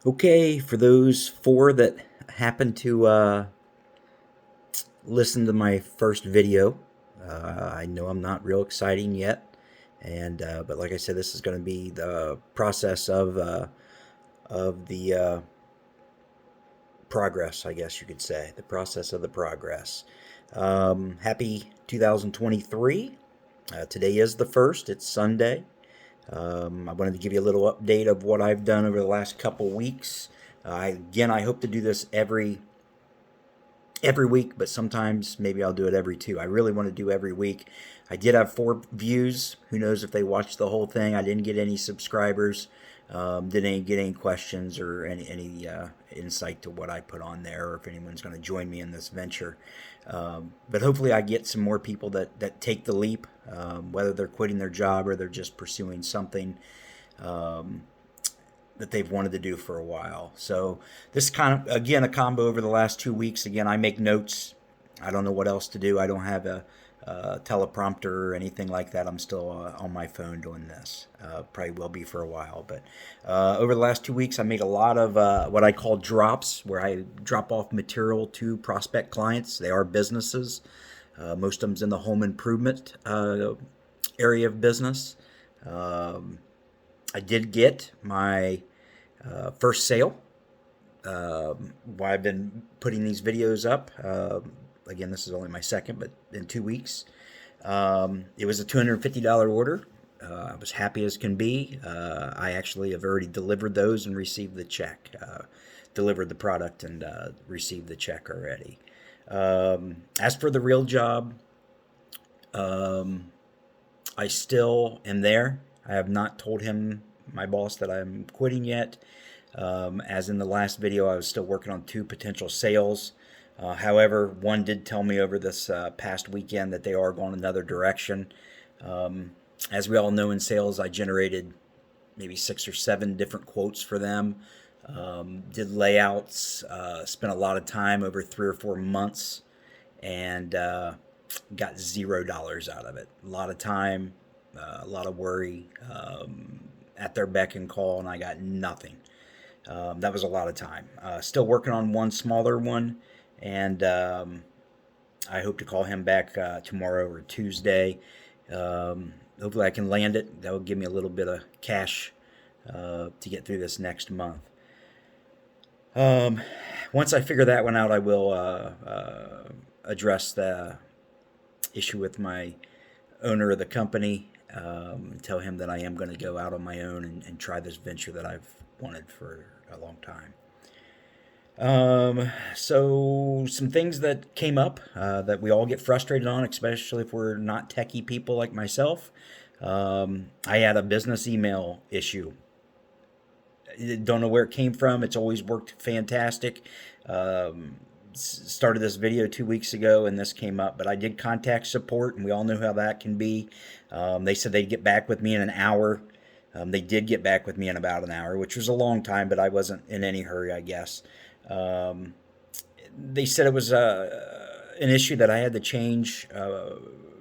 Okay, for those four that happened to listen to my first video, I know I'm not real exciting yet, and but like I said, this is going to be the process of the progress, I guess you could say, the process of the progress. Happy 2023. Today is the first. It's Sunday. I wanted to give you a little update of what I've done over the last couple weeks. I hope to do this every week, but sometimes maybe I'll do it every two. I really want to do every week. I did have 4 views. Who knows if they watched the whole thing? I didn't get any subscribers. Didn't get any questions or any insight to what I put on there, or if anyone's going to join me in this venture. But hopefully, I get some more people that take the leap, whether they're quitting their job or they're just pursuing something um, that they've wanted to do for a while. So this is kind of again a combo over the last 2 weeks. Again, I make notes. I don't know what else to do. I don't have a teleprompter or anything like that. I'm still on my phone doing this. Probably will be for a while. But over the last 2 weeks, I made a lot of what I call drops, where I drop off material to prospect clients. They are businesses. Most of them's in the home improvement area of business. Um, I did get my first sale. Why I've been putting these videos up. Again, this is only my second, but in 2 weeks, it was a $250 order. I was happy as can be. I actually have already delivered those and received the check. Delivered the product and received the check already. As for the real job, um, I still am there. I have not told him, my boss, that I'm quitting yet. As in the last video, I was still working on 2 potential sales. However, one did tell me over this past weekend that they are going another direction. Um, as we all know in sales, I generated maybe 6 or 7 different quotes for them. Did layouts, spent a lot of time over 3 or 4 months, and got $0 out of it. A lot of time, a lot of worry, at their beck and call, and I got nothing. That was a lot of time. Still working on one smaller one, and I hope to call him back tomorrow or Tuesday. Hopefully, I can land it. That will give me a little bit of cash to get through this next month. Um, Once I figure that one out, I will address the issue with my owner of the company. Tell him that I am going to go out on my own and try this venture that I've wanted for a long time. So some things that came up that we all get frustrated on, especially if we're not techie people like myself. I had a business email issue. Don't know where it came from. It's always worked fantastic. Um, Started this video 2 weeks ago and this came up, but I did contact support, and we all know how that can be. They said they'd get back with me in an hour. They did get back with me in about an hour, which was a long time, but I wasn't in any hurry, I guess. Um, they said it was an issue that I had to change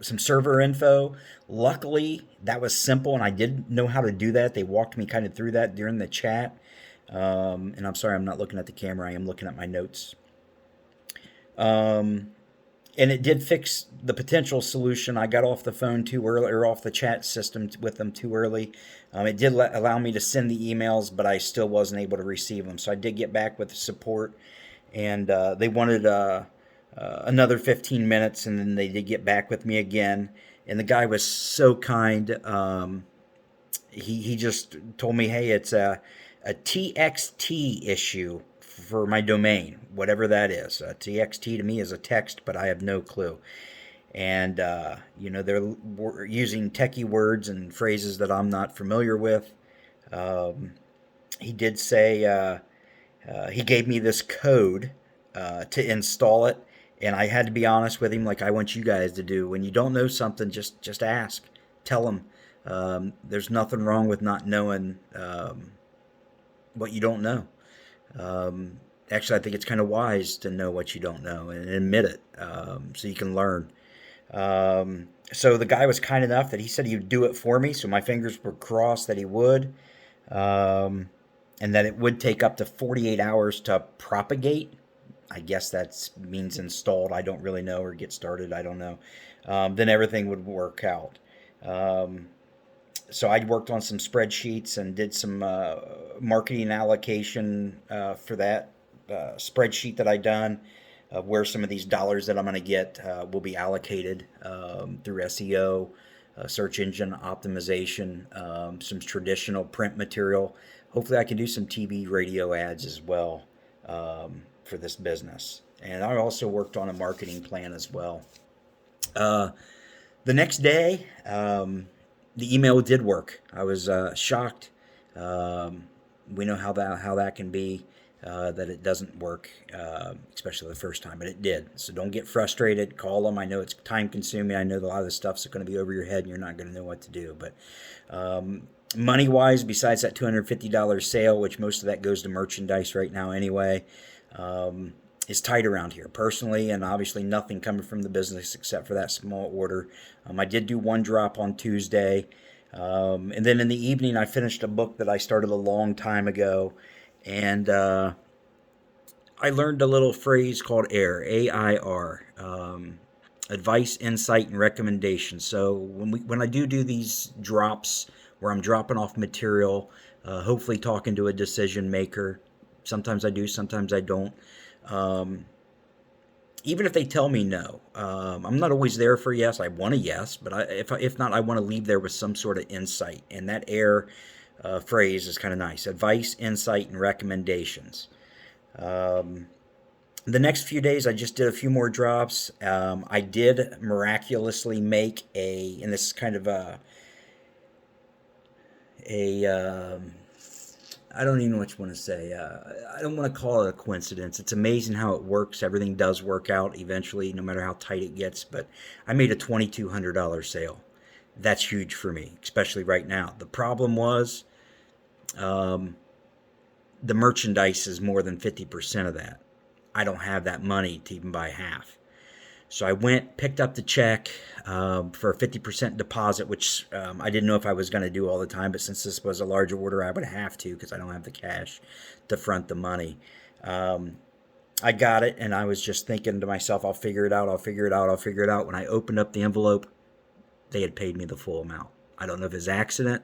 some server info. Luckily, that was simple, and I did know how to do that. They walked me kind of through that during the chat. And I'm sorry, I'm not looking at the camera. I am looking at my notes. Um, and it did fix the potential solution. I got off the phone too early, or off the chat system with them too early. It did allow me to send the emails, but I still wasn't able to receive them. So I did get back with the support, and they wanted another 15 minutes, and then they did get back with me again. And the guy was so kind. He just told me, hey, it's a TXT issue for my domain, whatever that is. TXT to me is a text, but I have no clue. And, they're using techie words and phrases that I'm not familiar with. Um, he did say he gave me this code to install it. And I had to be honest with him, like I want you guys to do. When you don't know something, just ask. Tell them. There's nothing wrong with not knowing what you don't know. Actually, I think it's kind of wise to know what you don't know and admit it, so you can learn. So the guy was kind enough that he said he would do it for me. So my fingers were crossed that he would. Um, and that it would take up to 48 hours to propagate. I guess that means installed. I don't really know, or get started. I don't know. Then everything would work out. Um, so I worked on some spreadsheets and did some marketing allocation for that spreadsheet that I done, where some of these dollars that I'm going to get will be allocated through SEO, search engine optimization, some traditional print material. Hopefully, I can do some TV, radio ads as well for this business. And I also worked on a marketing plan as well. Uh, the next day, the email did work. I was shocked. Um, we know how that can be. That it doesn't work, especially the first time, but it did. So don't get frustrated. Call them. I know it's time consuming. I know a lot of the stuff's going to be over your head, and you're not going to know what to do. But money wise, besides that $250 sale, which most of that goes to merchandise right now anyway, is tight around here personally, and obviously nothing coming from the business except for that small order. I did do one drop on Tuesday, and then in the evening I finished a book that I started a long time ago, and I learned a little phrase called AIR, AIR, advice, insight, and recommendation. So when I do these drops where I'm dropping off material, hopefully talking to a decision maker. Sometimes I do, sometimes I don't. Um, Even if they tell me no, I'm not always there for yes. I want a yes, but if not, I want to leave there with some sort of insight. And that AIR phrase is kind of nice: advice, insight, and recommendations. Um, the next few days, I just did a few more drops. I did miraculously make and this is kind of a I don't even know what you want to say. I don't want to call it a coincidence. It's amazing how it works. Everything does work out eventually, no matter how tight it gets. But I made a $2,200 sale. That's huge for me, especially right now. The problem was um, the merchandise is more than 50% of that. I don't have that money to even buy half. So I went, picked up the check for a 50% deposit, which I didn't know if I was going to do all the time, but since this was a larger order, I would have to because I don't have the cash to front the money. Um, I got it, and I was just thinking to myself, I'll figure it out, I'll figure it out, I'll figure it out. When I opened up the envelope, they had paid me the full amount. I don't know if it's accident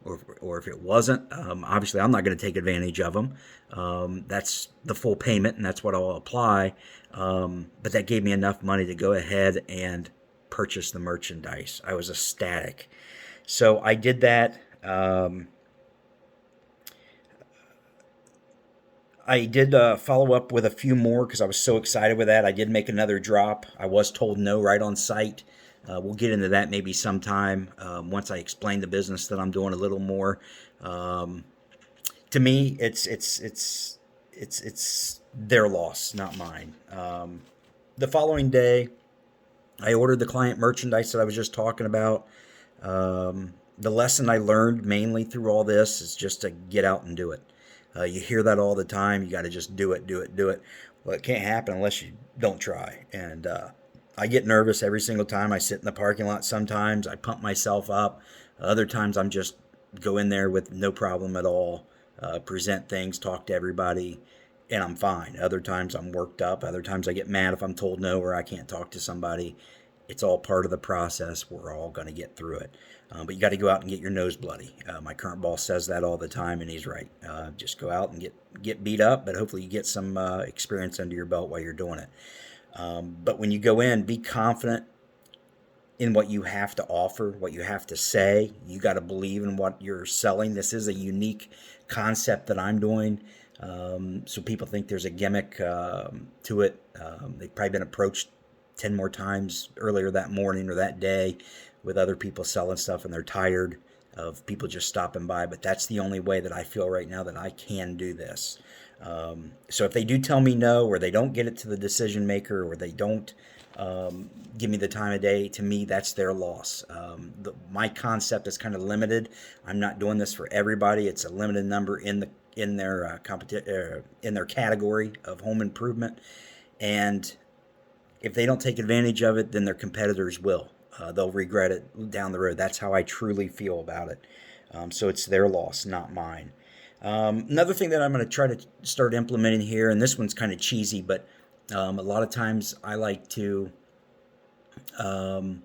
or if it wasn't. Obviously, I'm not going to take advantage of them. That's the full payment, and that's what I'll apply. But that gave me enough money to go ahead and purchase the merchandise. I was ecstatic. So I did that. I did follow up with a few more because I was so excited with that. I did make another drop. I was told no right on site. We'll get into that maybe sometime once I explain the business that I'm doing a little more. Um, to me, it's their loss, not mine. The following day, I ordered the client merchandise that I was just talking about. The lesson I learned mainly through all this is just to get out and do it. You hear that all the time. You got to just do it, do it, do it. Well, it can't happen unless you don't try. And I get nervous every single time I sit in the parking lot. Sometimes I pump myself up. Other times I'm just go in there with no problem at all, present things, talk to everybody, and I'm fine. Other times I'm worked up. Other times I get mad if I'm told no or I can't talk to somebody. It's all part of the process. We're all going to get through it. But you got to go out and get your nose bloody. My current boss says that all the time, and he's right. Just go out and get beat up, but hopefully you get some experience under your belt while you're doing it. But when you go in, be confident in what you have to offer, what you have to say. You got to believe in what you're selling. This is a unique concept that I'm doing. So people think there's a gimmick to it. They've probably been approached 10 more times earlier that morning or that day with other people selling stuff, and they're tired of people just stopping by. But that's the only way that I feel right now that I can do this. So if they do tell me no, or they don't get it to the decision maker, or they don't give me the time of day, to me that's their loss. My concept is kind of limited. I'm not doing this for everybody. It's a limited number in their in their category of home improvement, and if they don't take advantage of it, then their competitors will. They'll regret it down the road. That's how I truly feel about it. So it's their loss, not mine. Another thing that I'm going to try to start implementing here, and this one's kind of cheesy, but a lot of times I like to um,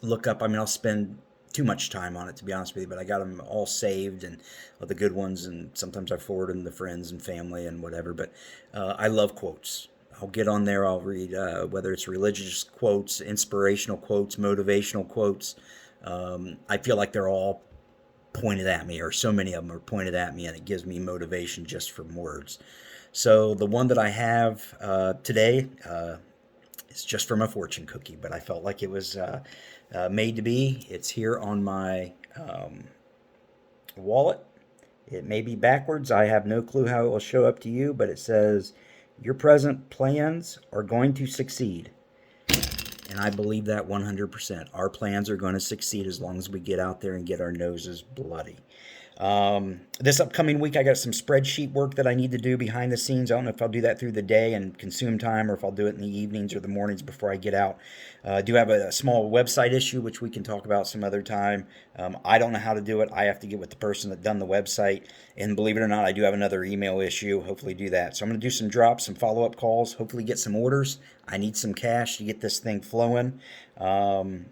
look up. I mean, I'll spend too much time on it to be honest with you, but I got them all saved and the good ones, and sometimes I forward them to friends and family and whatever. But I love quotes. I'll get on there. I'll read whether it's religious quotes, inspirational quotes, motivational quotes. I feel like they're all pointed at me, or so many of them are pointed at me, and it gives me motivation just from words. So the one that I have today is just from a fortune cookie, but I felt like it was made to be. It's here on my wallet. It may be backwards. I have no clue how it will show up to you, but it says, "Your present plans are going to succeed." And I believe that 100%. Our plans are going to succeed as long as we get out there and get our noses bloody. This upcoming week, I got some spreadsheet work that I need to do behind the scenes. I don't know if I'll do that through the day and consume time, or if I'll do it in the evenings or the mornings before I get out. I do have a small website issue, which we can talk about some other time. I don't know how to do it. I have to get with the person that done the website. And believe it or not, I do have another email issue. Hopefully do that. So I'm going to do some drops, some follow-up calls, hopefully get some orders. I need some cash to get this thing flowing. And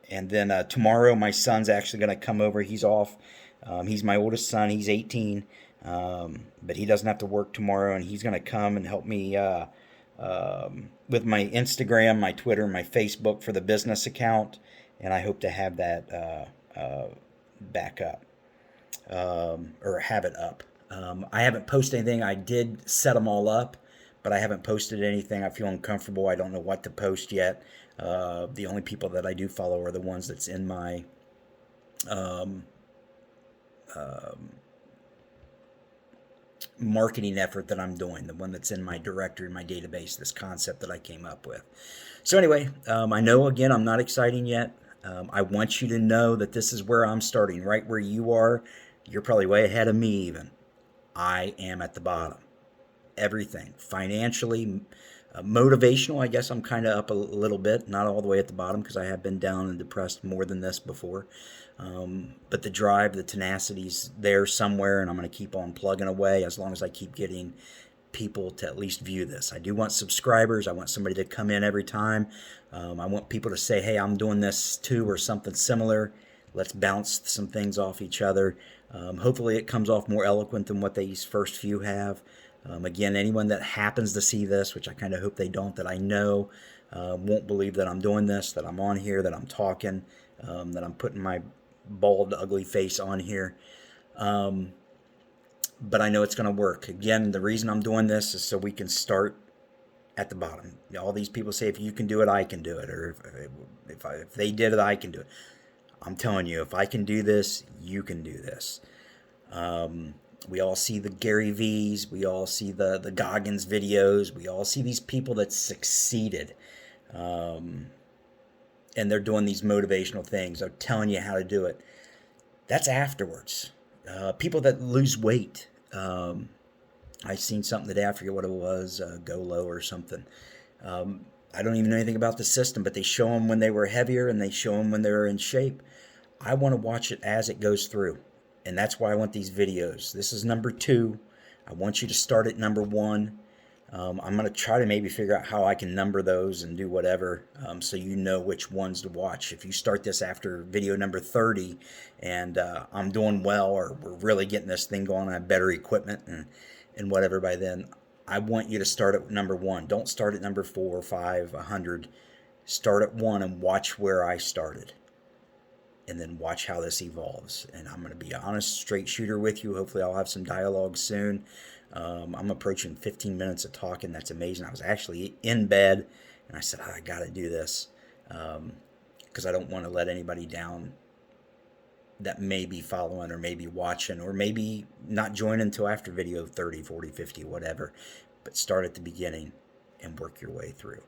then tomorrow, my son's actually going to come over. He's off. He's my oldest son. He's 18, but he doesn't have to work tomorrow, and he's going to come and help me with my Instagram, my Twitter, my Facebook for the business account, and I hope to have that back up, or have it up. I haven't posted anything. I did set them all up, but I haven't posted anything. I feel uncomfortable. I don't know what to post yet. The only people that I do follow are the ones that's in my marketing effort that I'm doing, the one that's in my directory, my database, this concept that I came up with. So anyway, I know, again, I'm not exciting yet. I want you to know that this is where I'm starting, right where you are. You're probably way ahead of me even. I am at the bottom. Everything financially, motivational, I guess I'm kind of up a little bit, not all the way at the bottom, because I have been down and depressed more than this before. But the drive, the tenacity's there somewhere, and I'm going to keep on plugging away as long as I keep getting people to at least view this. I do want subscribers. I want somebody to come in every time. I want people to say, "Hey, I'm doing this too," or something similar. Let's bounce some things off each other. Hopefully it comes off more eloquent than what these first few have. Again, anyone that happens to see this, which I kind of hope they don't, that I know won't believe that I'm doing this, that I'm on here, that I'm talking, that I'm putting my bald, ugly face on here. But I know it's going to work. Again, the reason I'm doing this is so we can start at the bottom. All these people say, if you can do it, I can do it. Or if they did it, I can do it. I'm telling you, if I can do this, you can do this. We all see the Gary V's. We all see the Goggins videos. We all see these people that succeeded. And they're doing these motivational things. They're telling you how to do it. That's afterwards. People that lose weight. I seen something today. I forget what it was. Go Low or something. I don't even know anything about the system, but they show them when they were heavier and they show them when they're in shape. I want to watch it as it goes through. And that's why I want these videos. This is number 2. I want you to start at number 1. I'm going to try to maybe figure out how I can number those and do whatever, so you know which ones to watch. If you start this after video number 30 and I'm doing well, or we're really getting this thing going, I have better equipment and whatever by then, I want you to start at number 1. Don't start at number 4, 5, 100. Start at 1 and watch where I started. And then watch how this evolves. And I'm going to be an honest, straight shooter with you. Hopefully I'll have some dialogue soon. I'm approaching 15 minutes of talking. That's amazing. I was actually in bed, and I said, I got to do this, because I don't want to let anybody down that may be following or maybe watching or maybe not join until after video 30, 40, 50, whatever. But start at the beginning and work your way through.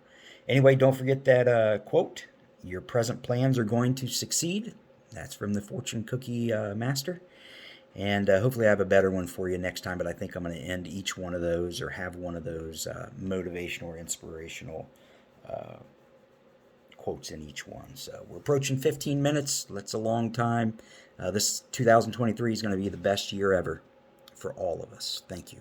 Anyway, don't forget that quote. Your present plans are going to succeed. That's from the Fortune Cookie Master. And hopefully I have a better one for you next time, but I think I'm going to end each one of those, or have one of those motivational or inspirational quotes in each one. So we're approaching 15 minutes. That's a long time. This 2023 is going to be the best year ever. for all of us. Thank you.